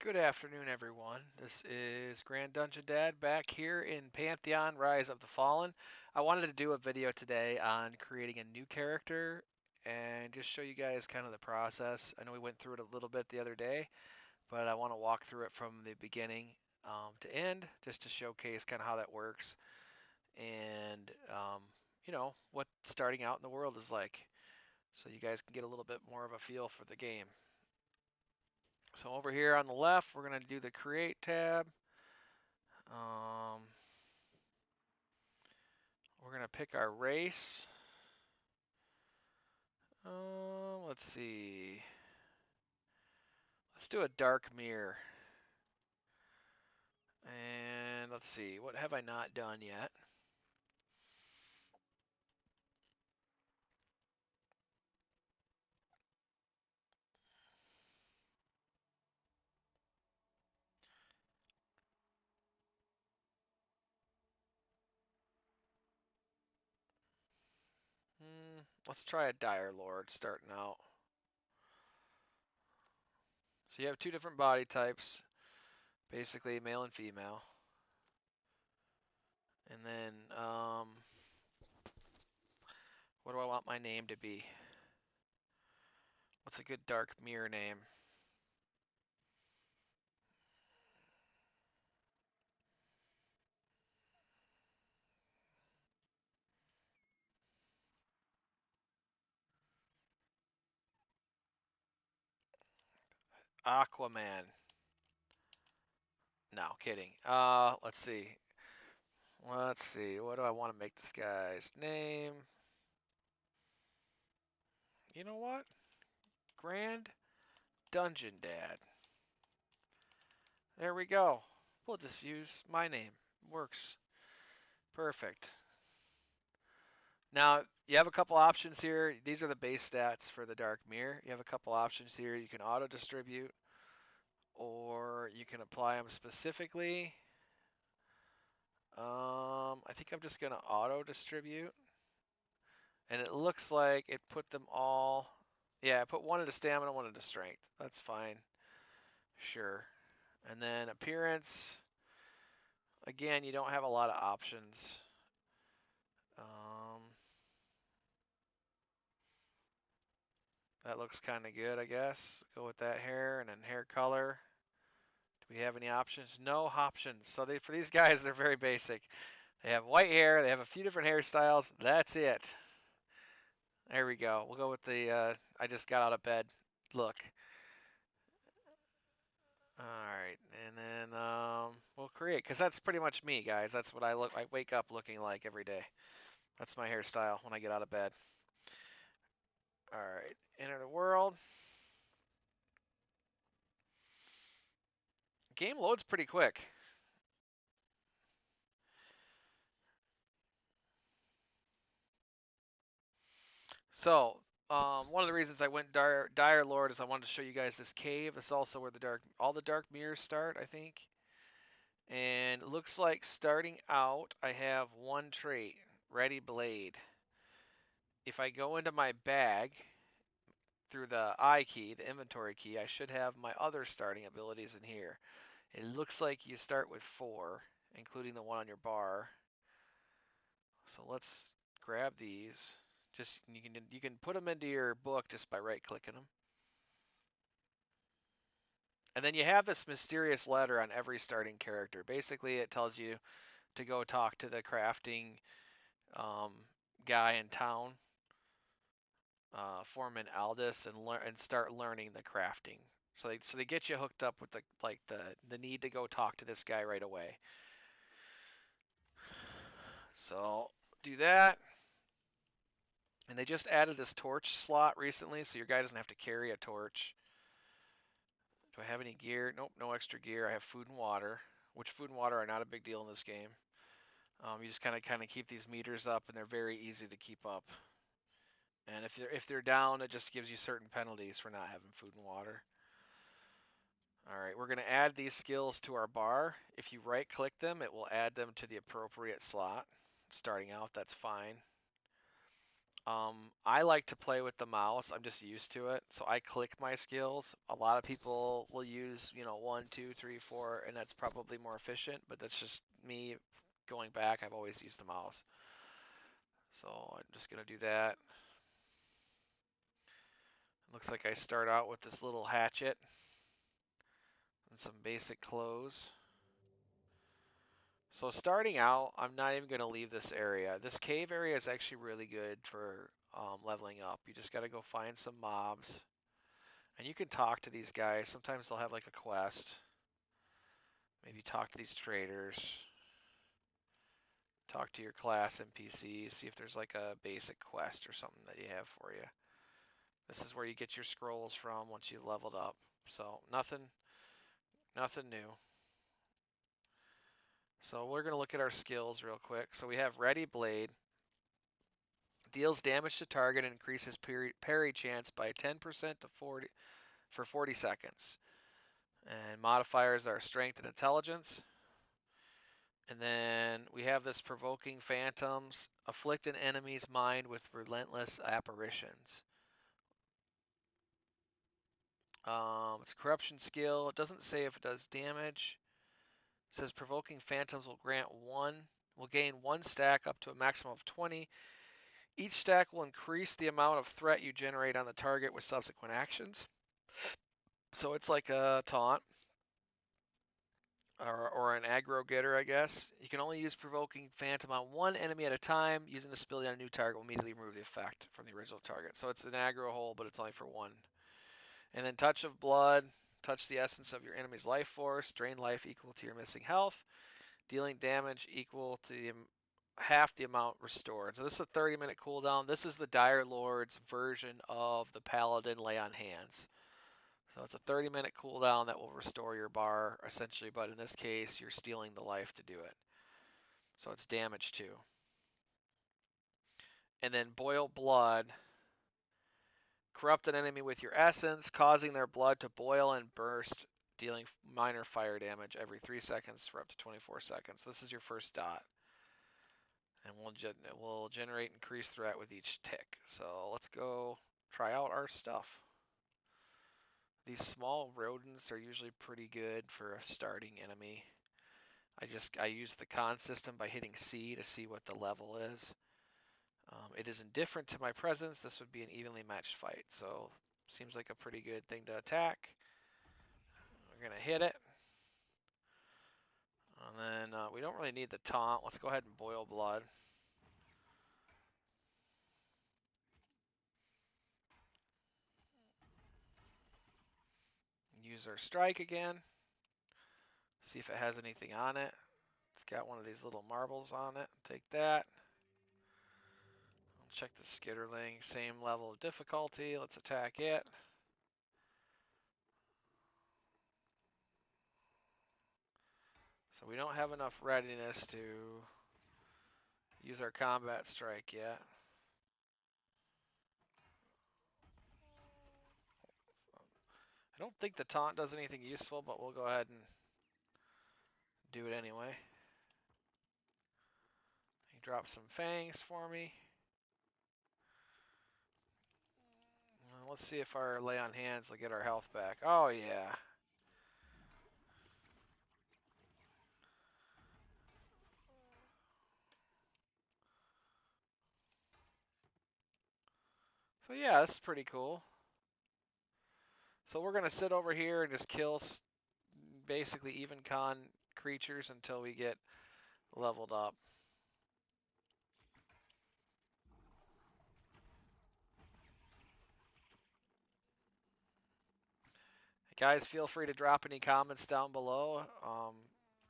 Good afternoon, everyone. This is GrandDungeonDad back here in Pantheon, Rise of the Fallen. I wanted to do a video today on creating a new character and just show you guys kind of the process. I know we went through it a little bit the other day, but I want to walk through it from the beginning to end just to showcase kind of how that works and, what starting out in the world is like so you guys can get a little bit more of a feel for the game. So over here on the left, we're going to do the Create tab. Um, we're going to pick our race. Let's see. Let's do a dark mirror. And let's see, what have I not done yet? Let's try a Dire Lord starting out. So you have two different body types, basically male and female. And then, what do I want my name to be? What's a good dark mirror name? Aquaman. No, kidding. Let's see. Let's see. What do I want to make this guy's name? You know what? Grand Dungeon Dad. There we go. We'll just use my name. Works. Perfect. Now, you have a couple options here. These are the base stats for the Dark Mirror. You have a couple options here. You can auto distribute, or you can apply them specifically. I think I'm just going to auto distribute. And it looks like it put them all. Yeah, I put one into stamina, one into strength. That's fine. Sure. And then appearance. Again, you don't have a lot of options. That looks kind of good, I guess. Go with that hair and then hair color. Do we have any options? No options. So for these guys, they're very basic. They have white hair. They have a few different hairstyles. That's it. There we go. We'll go with the I just got out of bed look. All right, and then we'll create, because that's pretty much me, guys. That's what I wake up looking like every day. That's my hairstyle when I get out of bed. All right, enter the world. Game loads pretty quick. So, one of the reasons I went Dire Lord is I wanted to show you guys this cave. It's also where all the dark mirrors start, I think. And it looks like starting out, I have one trait, Ready Blade. If I go into my bag through the I key, the inventory key, I should have my other starting abilities in here. It looks like you start with 4, including the one on your bar. So let's grab these. Just you can put them into your book just by right-clicking them. And then you have this mysterious letter on every starting character. Basically, it tells you to go talk to the crafting guy in town, Foreman Aldous, and start learning the crafting. So they get you hooked up with the need to go talk to this guy right away. So do that. And they just added this torch slot recently, so your guy doesn't have to carry a torch. Do I have any gear? Nope, no extra gear. I have food and water, which food and water are not a big deal in this game. You just kind of keep these meters up, and they're very easy to keep up. And if they're down, it just gives you certain penalties for not having food and water. All right, we're going to add these skills to our bar. If you right-click them, it will add them to the appropriate slot. Starting out, that's fine. I like to play with the mouse. I'm just used to it, so I click my skills. A lot of people will use, 1, 2, 3, 4, and that's probably more efficient. But that's just me going back. I've always used the mouse, so I'm just gonna do that. Looks like I start out with this little hatchet and some basic clothes. So starting out, I'm not even gonna leave this area. This cave area is actually really good for leveling up. You just gotta go find some mobs. And you can talk to these guys. Sometimes they'll have like a quest. Maybe talk to these traders. Talk to your class NPCs. See if there's like a basic quest or something that you have for you. This is where you get your scrolls from once you leveled up. So nothing new. So we're gonna look at our skills real quick. So we have Ready Blade. Deals damage to target and increases parry chance by 10% to 40 for 40 seconds. And modifiers are strength and intelligence. And then we have this provoking phantoms, afflict an enemy's mind with relentless apparitions. It's corruption skill. It doesn't say if it does damage. It says provoking phantoms will gain one stack up to a maximum of 20. Each stack will increase the amount of threat you generate on the target with subsequent actions. So it's like a taunt. Or an aggro getter, I guess. You can only use Provoking Phantom on one enemy at a time. Using this ability on a new target will immediately remove the effect from the original target. So it's an aggro hole, but it's only for one. And then Touch of Blood. Touch the essence of your enemy's life force. Drain life equal to your missing health. Dealing damage equal to half the amount restored. So this is a 30-minute cooldown. This is the Dire Lord's version of the Paladin Lay on Hands. So it's a 30-minute cooldown that will restore your bar, essentially, but in this case, you're stealing the life to do it. So it's damage too. And then Boil Blood. Corrupt an enemy with your essence, causing their blood to boil and burst, dealing minor fire damage every 3 seconds for up to 24 seconds. This is your first dot. And we'll generate increased threat with each tick. So let's go try out our stuff. These small rodents are usually pretty good for a starting enemy. I use the con system by hitting C to see what the level is. It is indifferent to my presence. This would be an evenly matched fight. So seems like a pretty good thing to attack. We're gonna hit it. And then we don't really need the taunt. Let's go ahead and Boil Blood. Use our strike again. See if it has anything on it. It's got one of these little marbles on it. Take that. Check the skitterling. Same level of difficulty. Let's attack it. So we don't have enough readiness to use our combat strike yet. I don't think the taunt does anything useful, but we'll go ahead and do it anyway. He drops some fangs for me. Let's see if our lay on hands will get our health back. Oh yeah. So yeah, this is pretty cool. So we're gonna sit over here and just kill basically even con creatures until we get leveled up. Guys, feel free to drop any comments down below.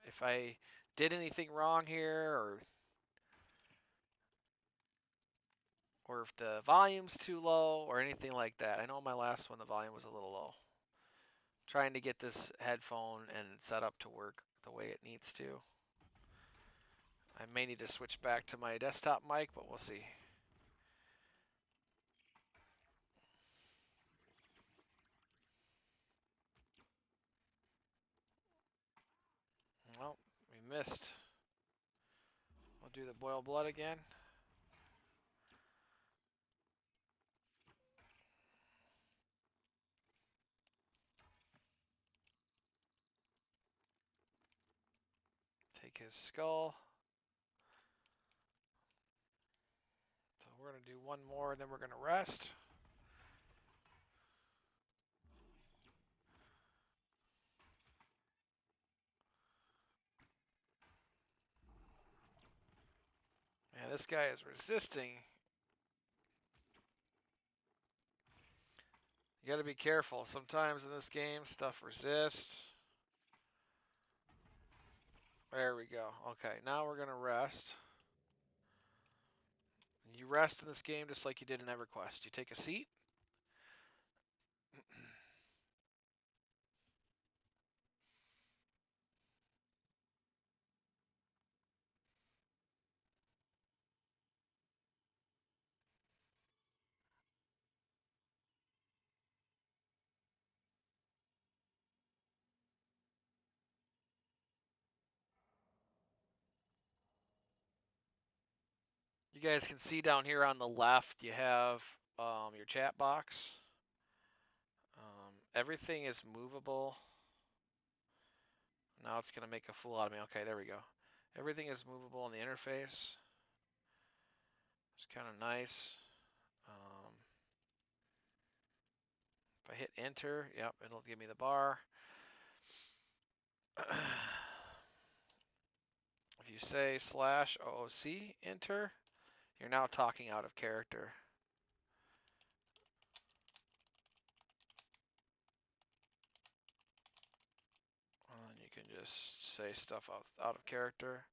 If I did anything wrong here, or if the volume's too low, or anything like that. I know my last one the volume was a little low. Trying to get this headphone and set up to work the way it needs to. I may need to switch back to my desktop mic, but we'll see. Well, we missed. We'll do the Boil Blood again. Take his skull. So we're going to do one more, and then we're going to rest. Man, this guy is resisting. You got to be careful. Sometimes in this game, stuff resists. There we go. Okay, now we're going to rest. You rest in this game just like you did in EverQuest. You take a seat. You guys can see down here on the left, you have your chat box. Everything is movable. Now it's going to make a fool out of me. Okay, there we go. Everything is movable in the interface. It's kind of nice. If I hit enter, yep, it'll give me the bar. If you say /OOC enter, you're now talking out of character. And you can just say stuff out of character.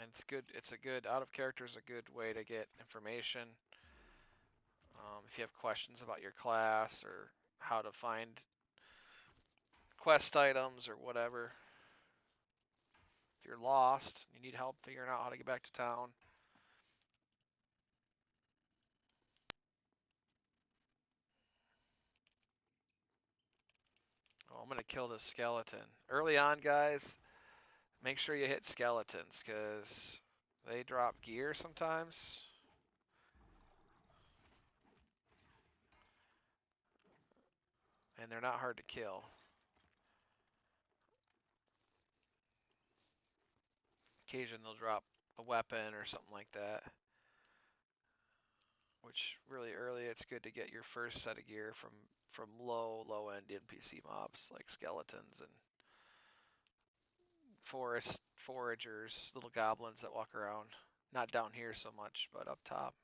And it's good. It's a good out of character is a good way to get information. If you have questions about your class or how to find quest items or whatever. If you're lost, you need help figuring out how to get back to town. Oh, I'm going to kill this skeleton. Early on, guys, make sure you hit skeletons because they drop gear sometimes. And they're not hard to kill. Occasionally they'll drop a weapon or something like that. Which really early, it's good to get your first set of gear from low end NPC mobs like skeletons and forest foragers, little goblins that walk around. Not down here so much, but up top.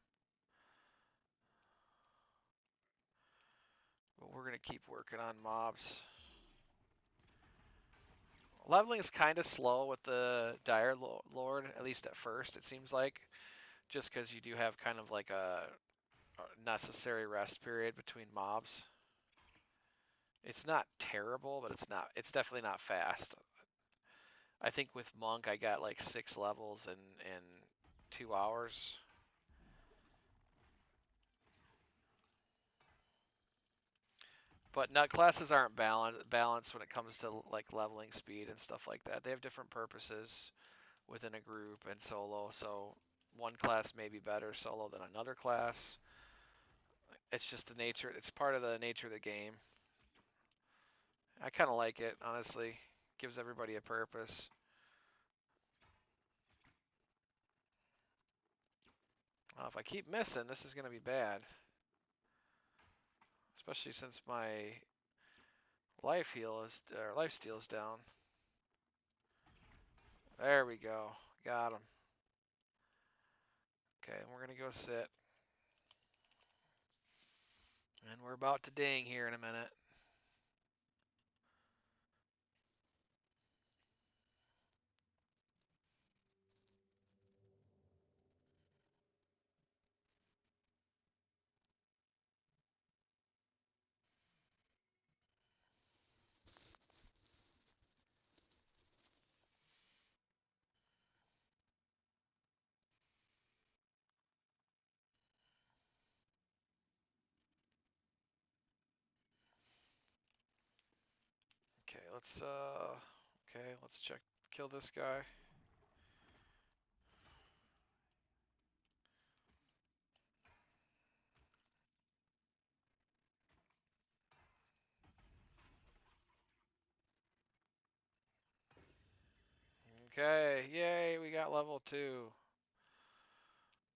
But we're gonna keep working on mobs. Leveling is kind of slow with the Dire Lord, at least at first, it seems like. Just because you do have kind of like a necessary rest period between mobs. It's not terrible, but it's definitely not fast. I think with Monk I got like 6 levels in 2 hours. But nut classes aren't balanced when it comes to like leveling speed and stuff like that. They have different purposes within a group and solo, so one class may be better solo than another class. It's just the nature, it's part of the nature of the game. I kind of like it, honestly. Gives everybody a purpose. Well, if I keep missing, this is going to be bad. Especially since my life steal is down. There we go. Got him. Okay, we're going to go sit. And we're about to ding here in a minute. Okay, let's check, kill this guy. Okay, yay, we got level 2.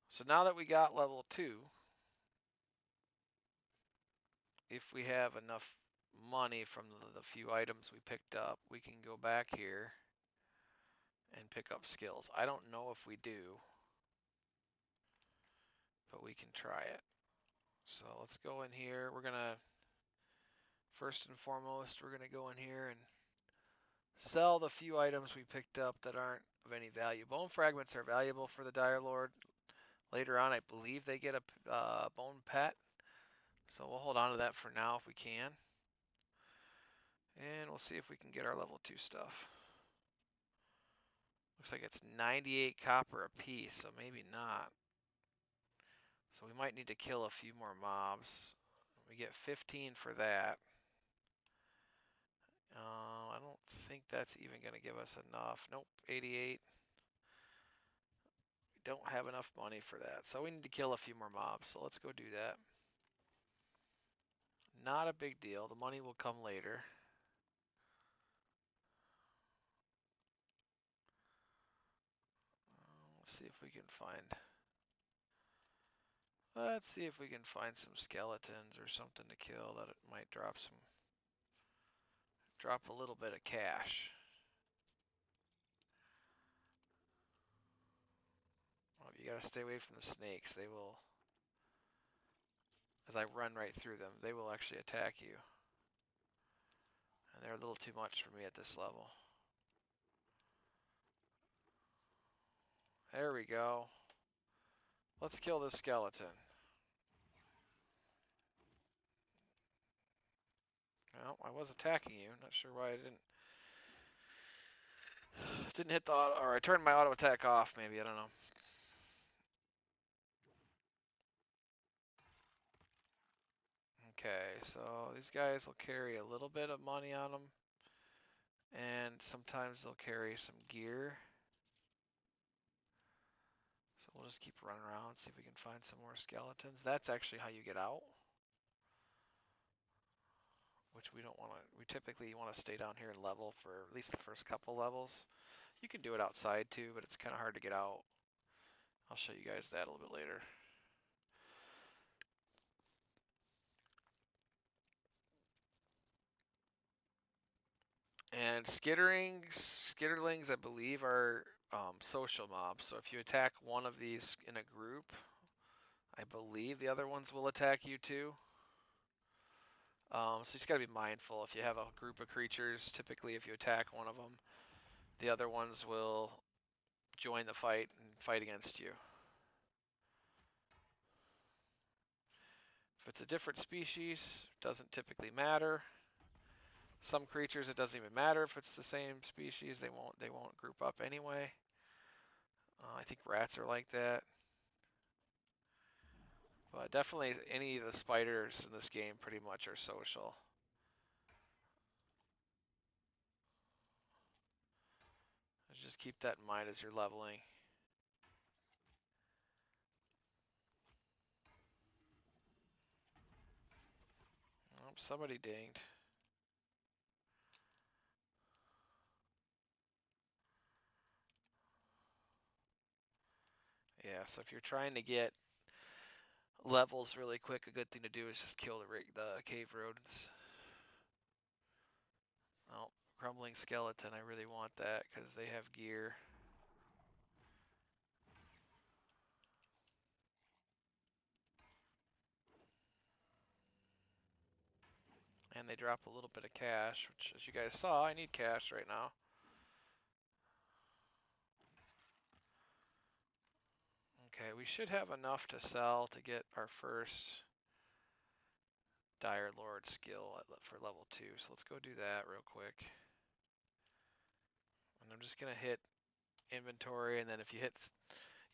So now that we got level 2, if we have enough money from the few items we picked up, we can go back here and pick up skills. I don't know if we do, but we can try it. So let's go in here. We're gonna, first and foremost, we're gonna go in here and sell the few items we picked up that aren't of any value. Bone fragments are valuable for the Dire Lord. Later on, I believe they get a bone pet. So we'll hold on to that for now if we can. And we'll see if we can get our level 2 stuff. Looks like it's 98 copper a piece, so maybe not. So we might need to kill a few more mobs. We get 15 for that. I don't think that's even going to give us enough. Nope, 88. We don't have enough money for that. So we need to kill a few more mobs. So let's go do that. Not a big deal. The money will come later. Let's see if we can find... Let's see if we can find some skeletons or something to kill that it might drop a little bit of cash. Oh, you gotta stay away from the snakes. They will, as I run right through them, they will actually attack you. And they're a little too much for me at this level. There we go. Let's kill this skeleton. Well, I was attacking you. Not sure why I didn't hit the auto, or I turned my auto attack off maybe, I don't know. Okay, so these guys will carry a little bit of money on them, and sometimes they'll carry some gear. So we'll just keep running around, see if we can find some more skeletons. That's actually how you get out, which we don't want to. We typically want to stay down here and level for at least the first couple levels. You can do it outside too, but it's kind of hard to get out. I'll show you guys that a little bit later. And skitterlings, I believe, are social mobs. So if you attack one of these in a group, I believe the other ones will attack you too. So you just gotta be mindful. If you have a group of creatures, typically if you attack one of them, the other ones will join the fight and fight against you. If it's a different species, doesn't typically matter. Some creatures, it doesn't even matter if it's the same species. They won't group up anyway. I think rats are like that. But definitely any of the spiders in this game pretty much are social. Just keep that in mind as you're leveling. Oh, somebody dinged. Yeah, so if you're trying to get levels really quick, a good thing to do is just kill the cave rodents. Oh, crumbling skeleton, I really want that because they have gear. And they drop a little bit of cash, which as you guys saw, I need cash right now. Okay, we should have enough to sell to get our first Dire Lord skill for level 2. So let's go do that real quick. And I'm just gonna hit inventory, and then if you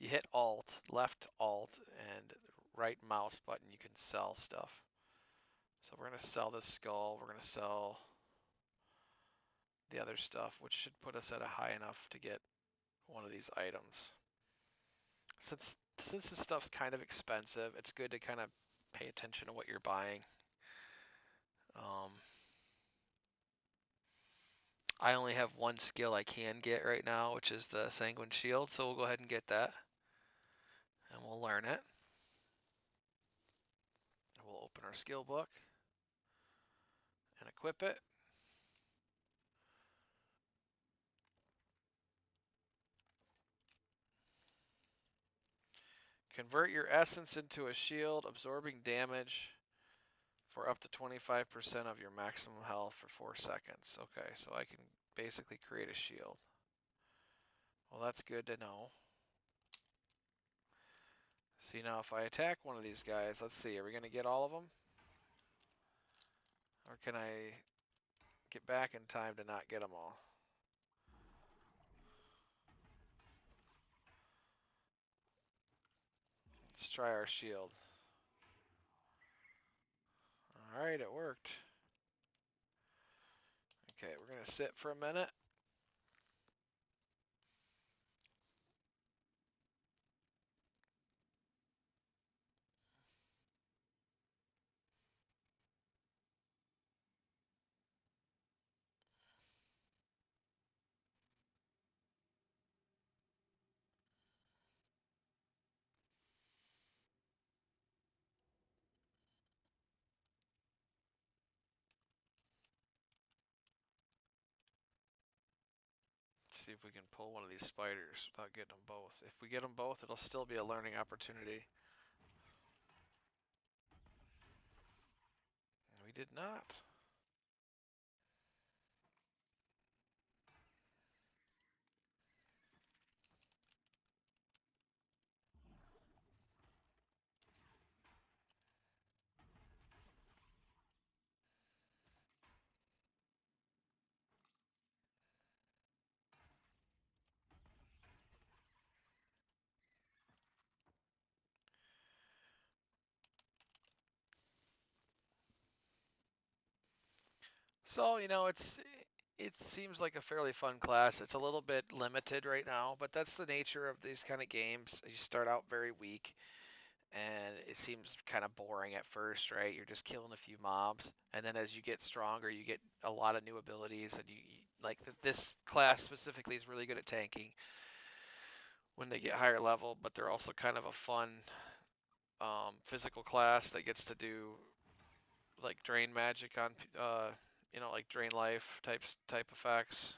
hit Alt, left Alt, and right mouse button, you can sell stuff. So we're gonna sell this skull. We're gonna sell the other stuff, which should put us at a high enough to get one of these items. Since this stuff's kind of expensive, it's good to kind of pay attention to what you're buying. I only have one skill I can get right now, which is the Sanguine Shield, so we'll go ahead and get that. And we'll learn it. We'll open our skill book and equip it. Convert your essence into a shield, absorbing damage for up to 25% of your maximum health for 4 seconds. Okay, so I can basically create a shield. Well, that's good to know. See, now if I attack one of these guys, let's see, are we going to get all of them? Or can I get back in time to not get them all? Let's try our shield. Alright, it worked. Okay, we're going to sit for a minute. See if we can pull one of these spiders without getting them both. If we get them both, it'll still be a learning opportunity. We did not. So, you know, it seems like a fairly fun class. It's a little bit limited right now, but that's the nature of these kind of games. You start out very weak, and it seems kind of boring at first, right? You're just killing a few mobs, and then as you get stronger, you get a lot of new abilities, and like this class specifically is really good at tanking when they get higher level, but they're also kind of a fun physical class that gets to do like drain magic on you know, like drain life type effects.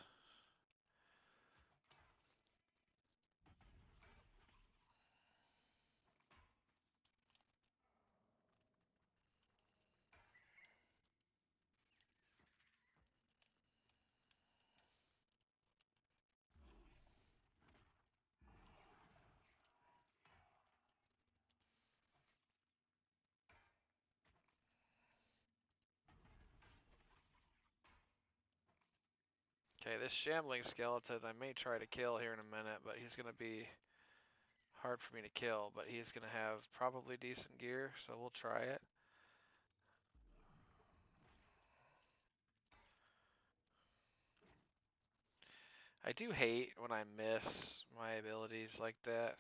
Okay, this shambling skeleton I may try to kill here in a minute, but he's going to be hard for me to kill, but he's going to have probably decent gear, so we'll try it. I do hate when I miss my abilities like that.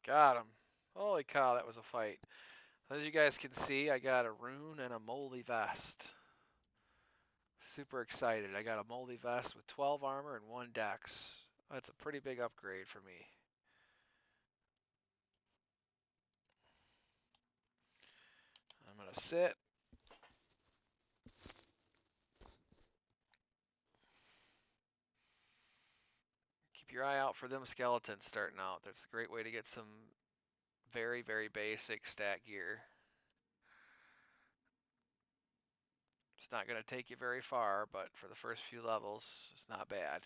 Got him. Holy cow, that was a fight. As you guys can see, I got a rune and a moldy vest. Super excited. I got a moldy vest with 12 armor and 1 dex. That's a pretty big upgrade for me. I'm going to sit. Keep your eye out for them skeletons starting out. That's a great way to get some very, very basic stat gear. It's not going to take you very far, but for the first few levels, it's not bad.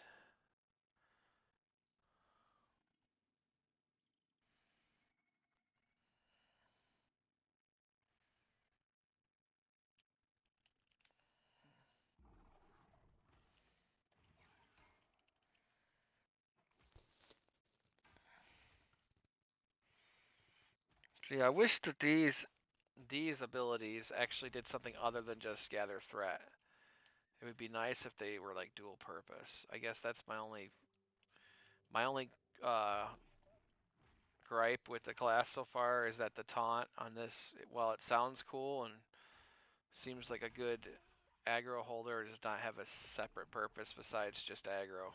See, I wish that these these abilities actually did something other than just gather threat. It would be nice if they were like dual purpose. I guess that's my only gripe with the class so far is that the taunt on this, while it sounds cool and seems like a good aggro holder, does not have a separate purpose besides just aggro.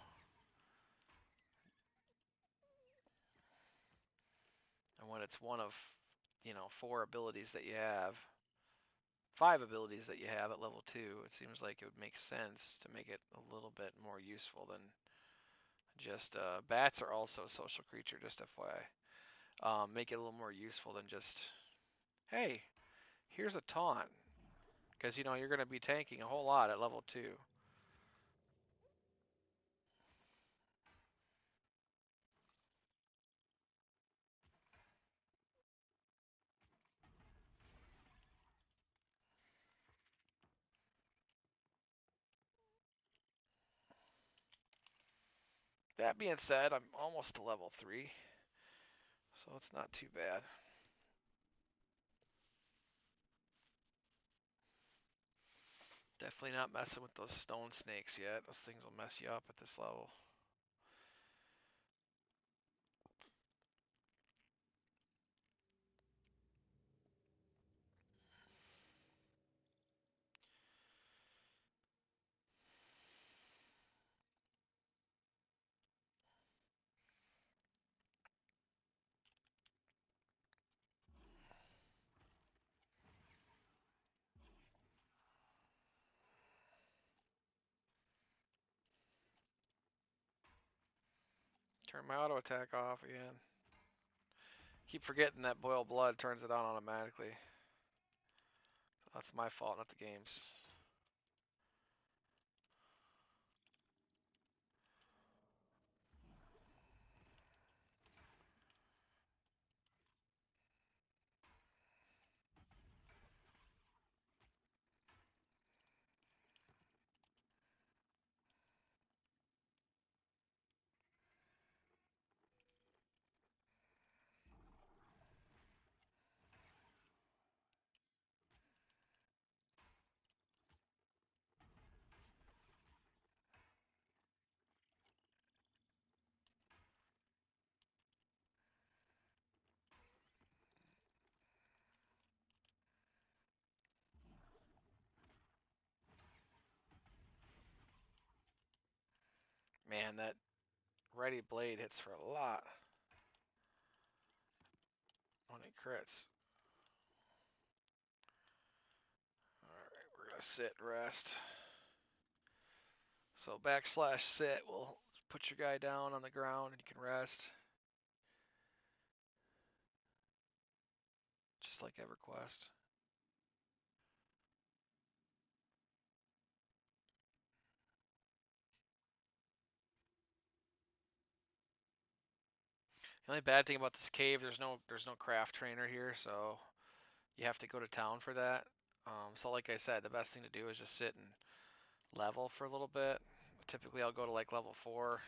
And when it's one of, 4 abilities that you have, 5 abilities that you have at level 2, it seems like it would make sense to make it a little bit more useful than just, bats are also a social creature, just FYI. Make it a little more useful than just, hey, here's a taunt. Because, you're going to be tanking a whole lot at level 2. That being said, I'm almost to level 3. So it's not too bad. Definitely not messing with those stone snakes yet. Those things will mess you up at this level. Turn my auto attack off again. Keep forgetting that boiled blood turns it on automatically. That's my fault, not the game's. Man, that ready blade hits for a lot when it crits. Alright, we're gonna sit and rest. So /sit will put your guy down on the ground and you can rest. Just like EverQuest. The only bad thing about this cave, there's no craft trainer here, so you have to go to town for that. So like I said, the best thing to do is just sit and level for a little bit. Typically I'll go to like level 4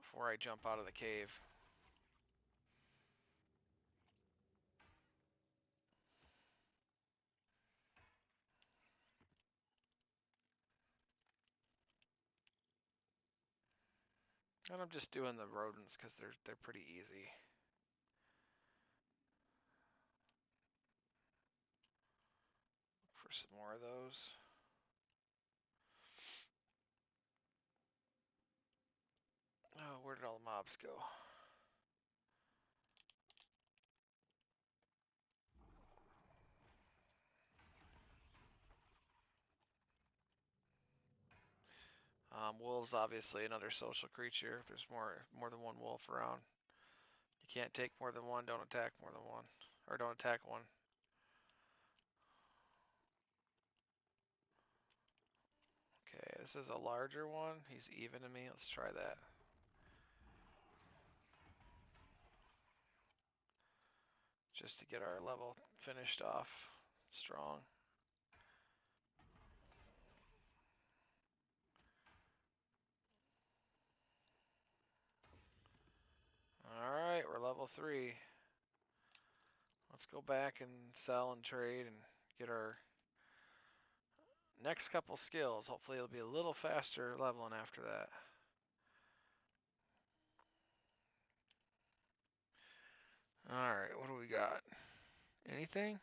before I jump out of the cave. And I'm just doing the rodents because they're pretty easy. Look for some more of those. Oh, where did all the mobs go? Wolves, obviously, another social creature. If there's more than one wolf around, you can't take more than one. Don't attack more than one, or don't attack one. Okay, this is a larger one. He's even to me. Let's try that. Just to get our level finished off strong. Alright, we're level 3. let's go back and sell and trade and get our next couple skills. Hopefully it'll be a little faster leveling after that. Alright, what do we got? Anything?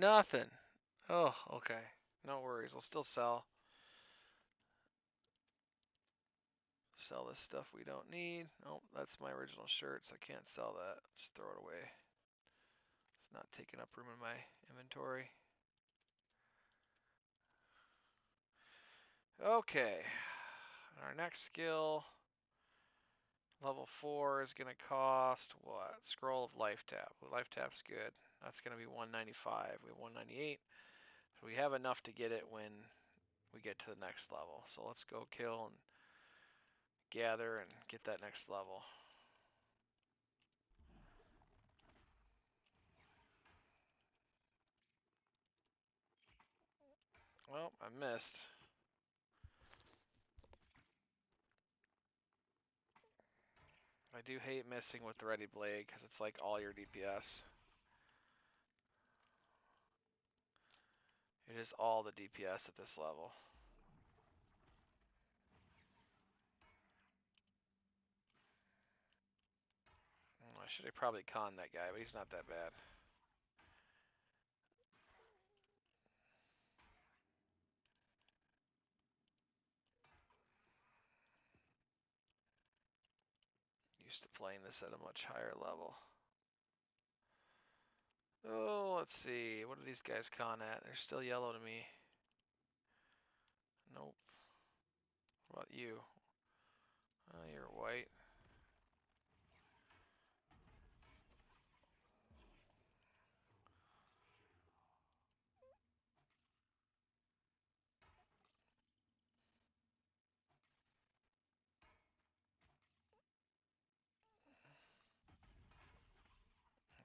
Nothing. Oh, okay. No worries. We'll still sell. Sell this stuff we don't need. Nope, that's my original shirt, so I can't sell that. Just throw it away. It's not taking up room in my inventory. Okay. Our next skill, level 4, is going to cost what? Scroll of Life Tap. Well, Life Tap's good. That's going to be 195. We have 198. So we have enough to get it when we get to the next level. So let's go kill and gather and get that next level. Well, I missed. I do hate missing with the Ready Blade because it's like all your DPS. It is all the DPS at this level. I should have probably conned that guy, but he's not that bad. Used to playing this at a much higher level. Oh, let's see. What are these guys con at? They're still yellow to me. Nope. What about you? Oh, you're white.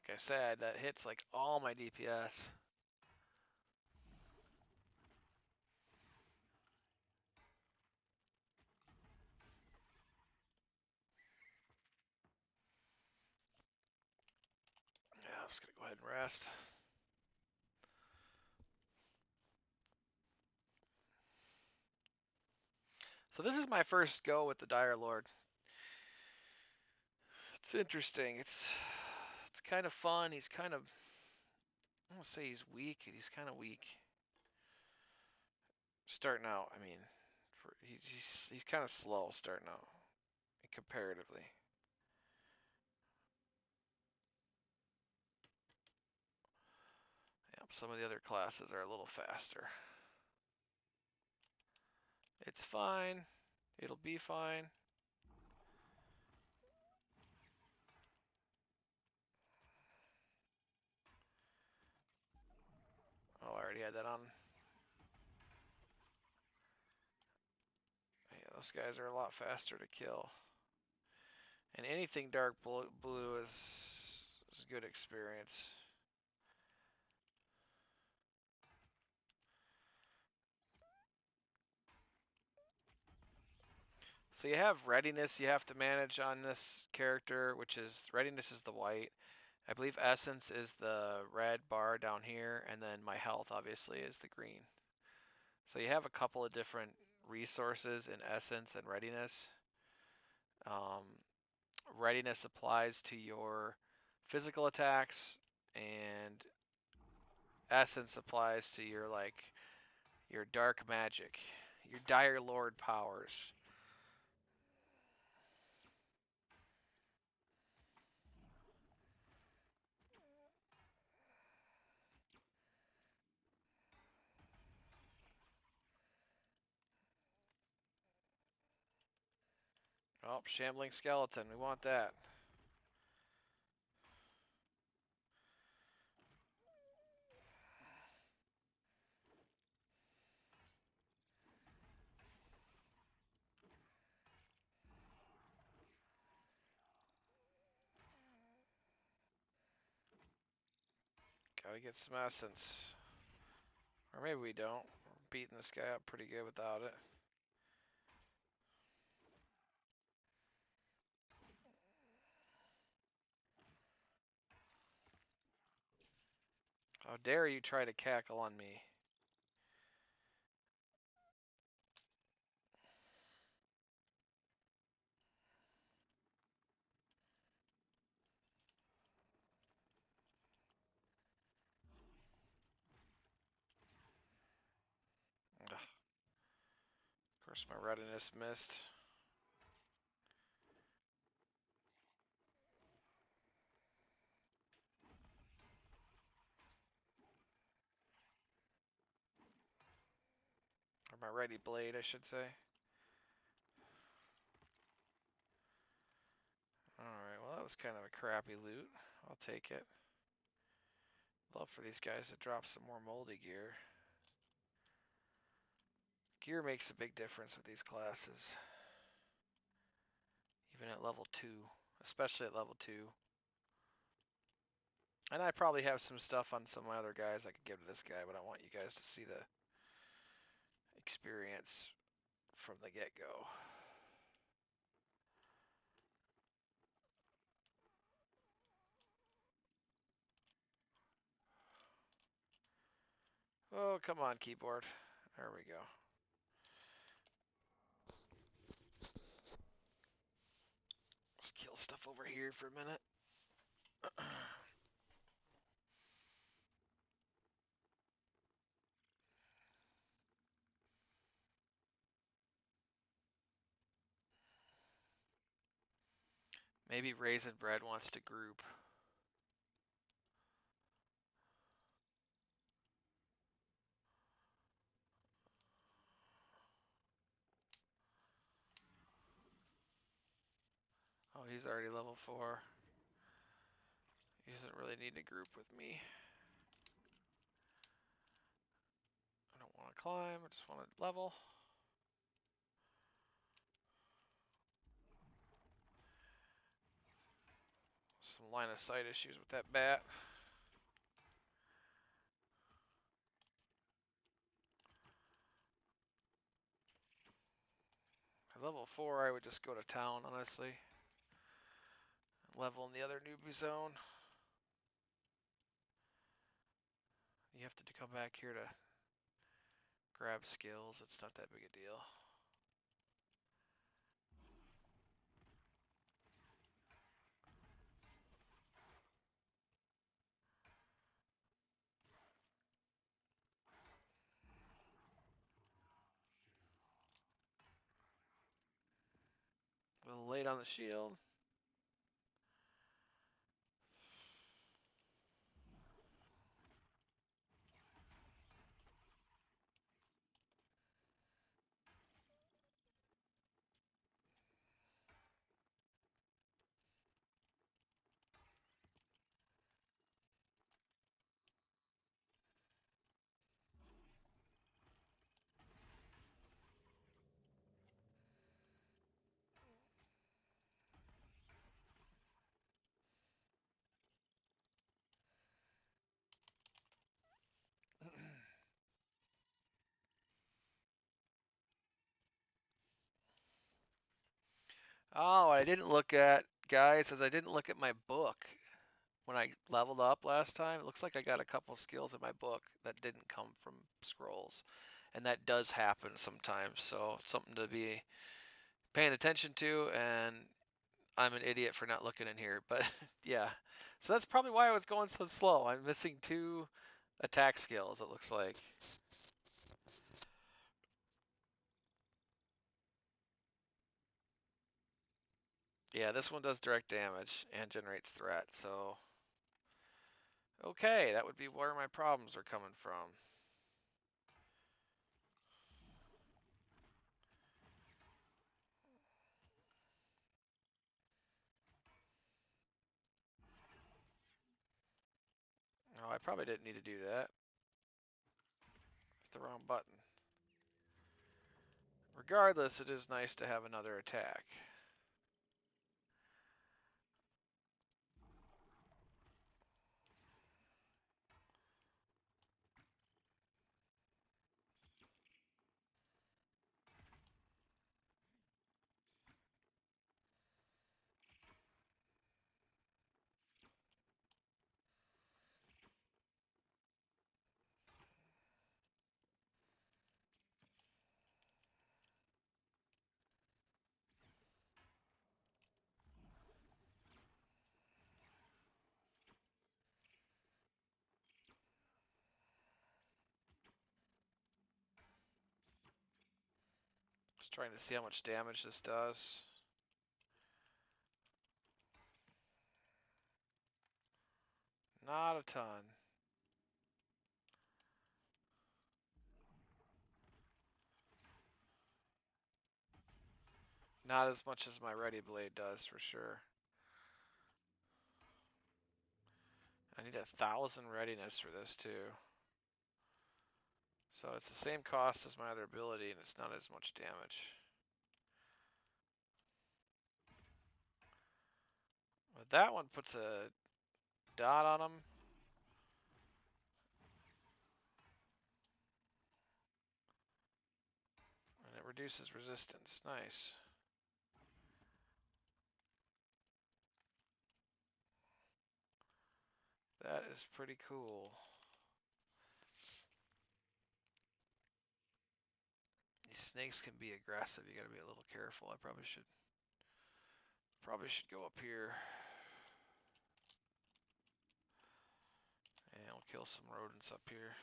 Like I said, that hits like all my DPS. Yeah, I'm just gonna go ahead and rest. So this is my first go with the Dire Lord. It's interesting. It's kind of fun. He's kind of, I don't say he's weak. He's kind of weak. Starting out, I mean, he's kind of slow starting out comparatively. Yep, some of the other classes are a little faster. It's fine. It'll be fine. Oh, I already had that on. Yeah, those guys are a lot faster to kill. And anything dark blue is a good experience. So you have readiness you have to manage on this character, which is readiness is the white. I believe essence is the red bar down here, and then my health obviously is the green. So you have a couple of different resources in essence and readiness. Readiness applies to your physical attacks, and essence applies to your your dark magic, your Dire Lord powers. Oh, shambling skeleton, we want that. Gotta get some essence. Or maybe we don't. We're beating this guy up pretty good without it. How dare you try to cackle on me? Ugh. Of course, my readiness missed. Or my ready blade, I should say. Alright, well that was kind of a crappy loot. I'll take it. Love for these guys to drop some more moldy gear. Gear makes a big difference with these classes. Even at level 2. Especially at level 2. And I probably have some stuff on some of my other guys I could give to this guy, but I want you guys to see the experience from the get-go. Oh, come on, keyboard. There we go. Let's kill stuff over here for a minute. Maybe Raisin Bread wants to group. Oh, he's already level 4. He doesn't really need to group with me. I don't want to climb, I just want to level. Some line of sight issues with that bat. At level 4, I would just go to town, honestly. Level in the other newbie zone. You have to come back here to grab skills. It's not that big a deal. A little late on the shield. Oh, what I didn't look at, guys, is I didn't look at my book. When I leveled up last time, it looks like I got a couple skills in my book that didn't come from scrolls. And that does happen sometimes, so it's something to be paying attention to, and I'm an idiot for not looking in here, but yeah. So that's probably why I was going so slow. I'm missing 2 attack skills, it looks like. Yeah, this one does direct damage and generates threat, so... Okay, that would be where my problems are coming from. Oh, I probably didn't need to do that. Hit the wrong button. Regardless, it is nice to have another attack. Just trying to see how much damage this does. Not a ton. Not as much as my Ready Blade does, for sure. I need 1,000 readiness for this, too. So it's the same cost as my other ability, and it's not as much damage. But that one puts a dot on him. And it reduces resistance. Nice. That is pretty cool. These snakes can be aggressive. You gotta be a little careful. I probably should go up here. And we'll kill some rodents up here.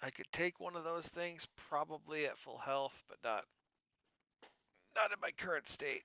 I could take one of those things probably at full health, but not in my current state.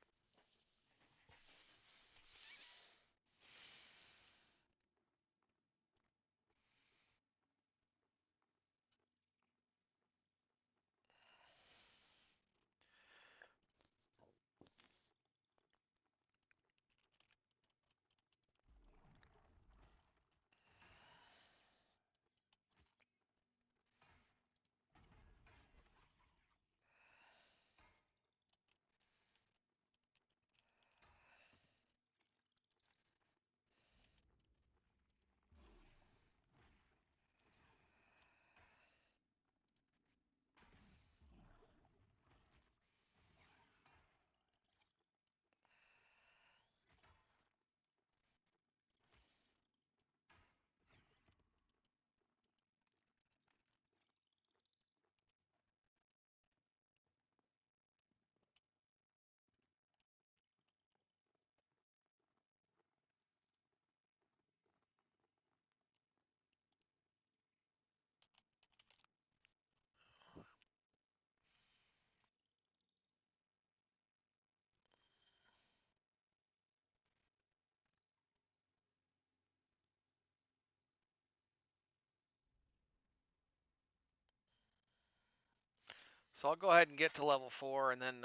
So I'll go ahead and get to level 4 and then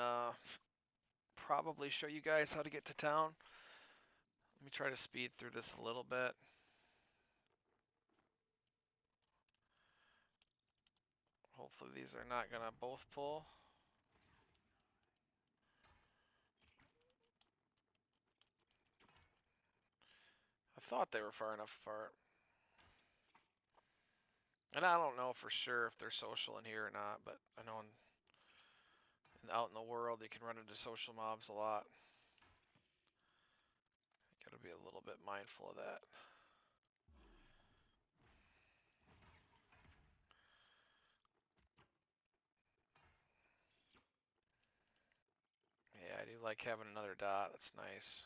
probably show you guys how to get to town. Let me try to speed through this a little bit. Hopefully these are not gonna both pull. I thought they were far enough apart. And I don't know for sure if they're social in here or not, but I know out in the world you can run into social mobs a lot. Gotta be a little bit mindful of that. Yeah, I do like having another dot. That's nice.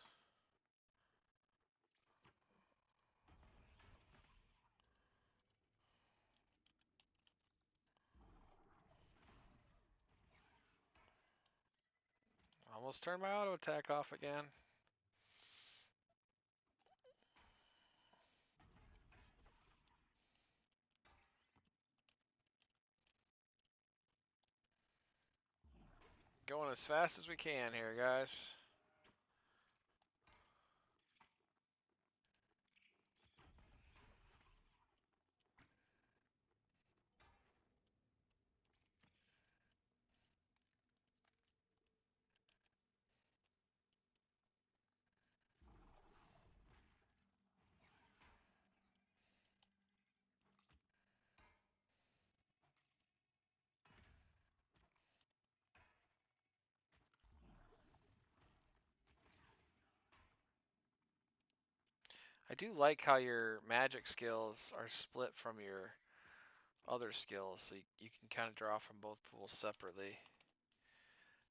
Almost turned my auto attack off again. Going as fast as we can here, guys. I do like how your magic skills are split from your other skills, so you can kind of draw from both pools separately.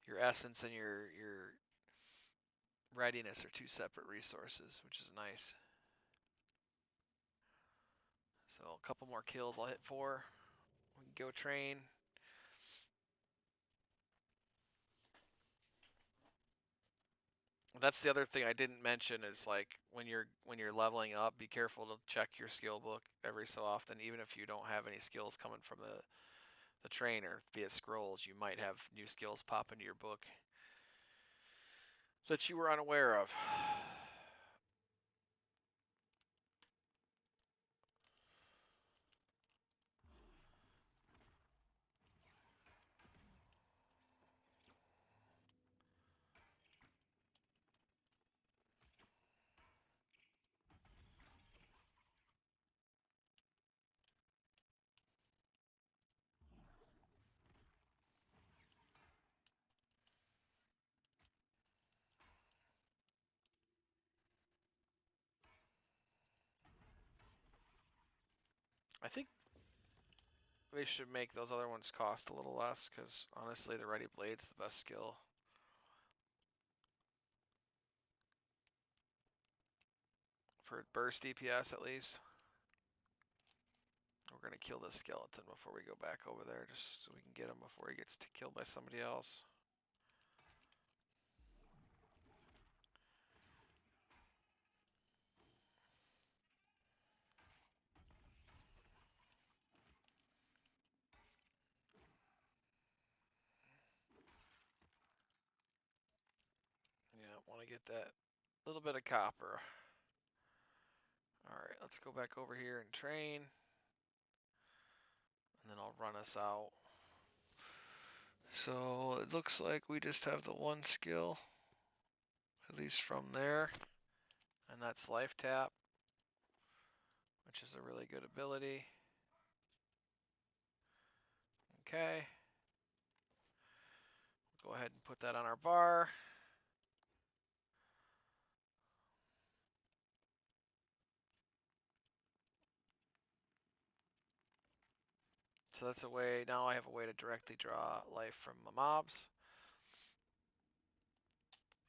Your essence and your readiness are two separate resources, which is nice. So a couple more kills, I'll hit 4. go train. That's the other thing I didn't mention is like when you're leveling up, be careful to check your skill book every so often, even if you don't have any skills coming from the trainer, be it scrolls, you might have new skills pop into your book that you were unaware of. I think they should make those other ones cost a little less, because honestly, the Ready Blade's the best skill. For burst DPS at least. We're going to kill this skeleton before we go back over there, just so we can get him before he gets killed by somebody else. Yeah, want to get that little bit of copper. Alright, let's go back over here and train. And then I'll run us out. So it looks like we just have the one skill, at least from there. And that's Life Tap, which is a really good ability. Okay. Go ahead and put that on our bar. So that's a way, now I have a way to directly draw life from the mobs.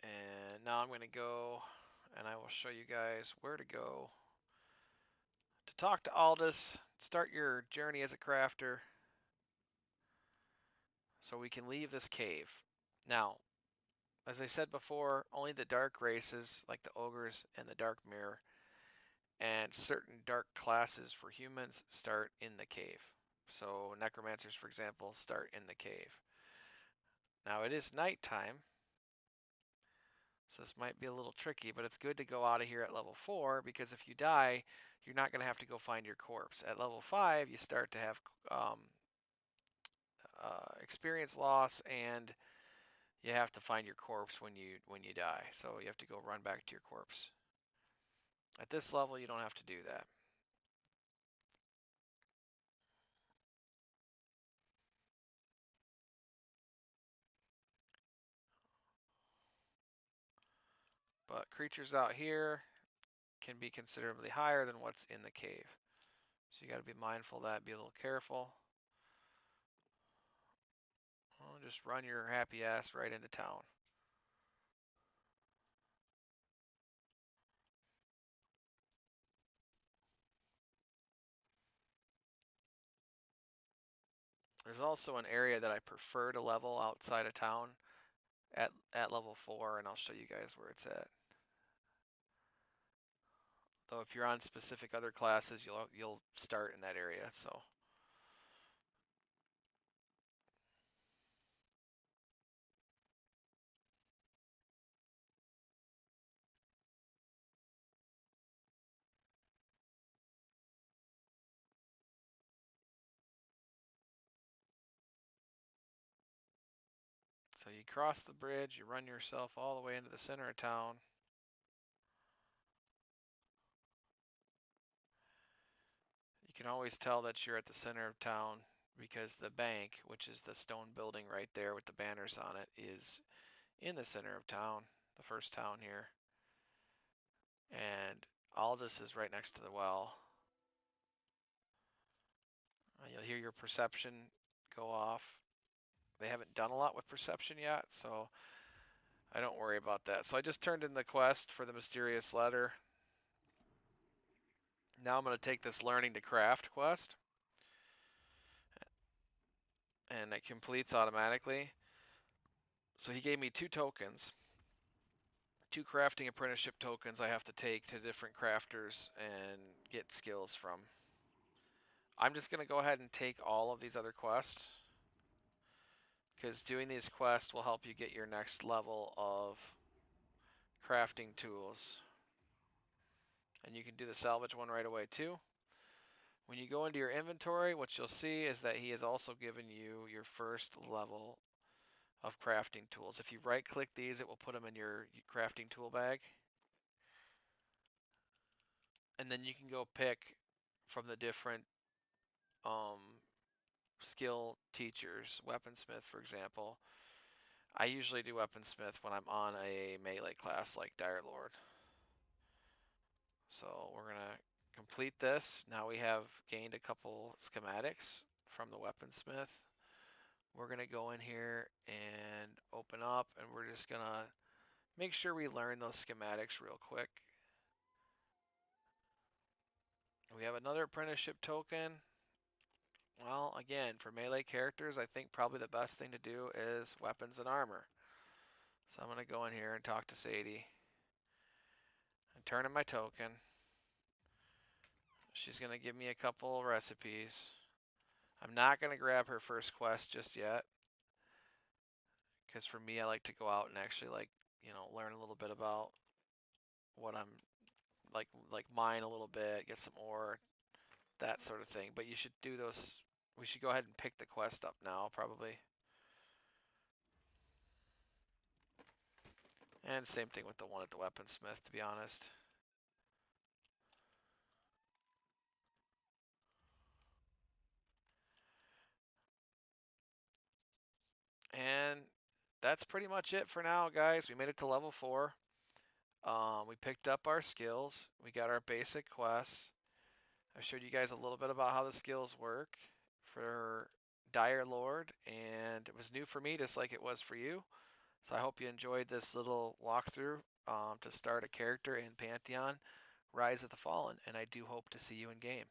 And now I'm going to go and I will show you guys where to go to talk to Aldous, start your journey as a crafter, so we can leave this cave. Now, as I said before, only the dark races, like the ogres and the dark mirror, and certain dark classes for humans start in the cave. So necromancers, for example, start in the cave. Now it is nighttime, so this might be a little tricky, but it's good to go out of here at level 4, because if you die, you're not going to have to go find your corpse. At level 5, you start to have experience loss, and you have to find your corpse when you die. So you have to go run back to your corpse. At this level, you don't have to do that. But creatures out here can be considerably higher than what's in the cave. So you got to be mindful of that, be a little careful. Well, just run your happy ass right into town. There's also an area that I prefer to level outside of town at level 4, and I'll show you guys where it's at. Though if you're on specific other classes, you'll start in that area. So you cross the bridge, you run yourself all the way into the center of town. You can always tell that you're at the center of town because the bank, which is the stone building right there with the banners on it, is in the center of town, the first town here. And all this is right next to the well. You'll hear your perception go off. They haven't done a lot with perception yet, so I don't worry about that. So I just turned in the quest for the mysterious letter. Now I'm going to take this learning to craft quest. and it completes automatically. So he gave me 2 tokens, 2 crafting apprenticeship tokens I have to take to different crafters and get skills from. I'm just going to go ahead and take all of these other quests, because doing these quests will help you get your next level of crafting tools. And you can do the salvage one right away too. When you go into your inventory, what you'll see is that he has also given you your first level of crafting tools. If you right click these, it will put them in your crafting tool bag. And then you can go pick from the different skill teachers. Weaponsmith, for example. I usually do weaponsmith when I'm on a melee class like Dire Lord. So we're going to complete this. Now we have gained a couple schematics from the weaponsmith. We're going to go in here and open up, and we're just going to make sure we learn those schematics real quick. We have another apprenticeship token. Well, again, for melee characters, I think probably the best thing to do is weapons and armor. So I'm going to go in here and talk to Sadie and turn in my token. She's going to give me a couple recipes. I'm not going to grab her first quest just yet, because for me, I like to go out and actually, like, you know, learn a little bit about what I'm like mine a little bit, get some ore, that sort of thing. But you should do those. We should go ahead and pick the quest up now, probably. And same thing with the one at the weaponsmith, to be honest. And that's pretty much it for now, guys. We made it to level 4. We picked up our skills. We got our basic quests. I showed you guys a little bit about how the skills work for Dire Lord, and it was new for me just like it was for you. So I hope you enjoyed this little walkthrough to start a character in Pantheon Rise of the Fallen, and I do hope to see you in game.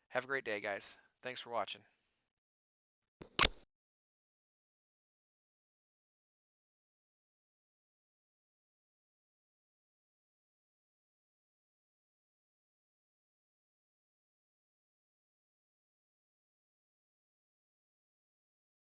Have a great day, guys. Thanks for watching.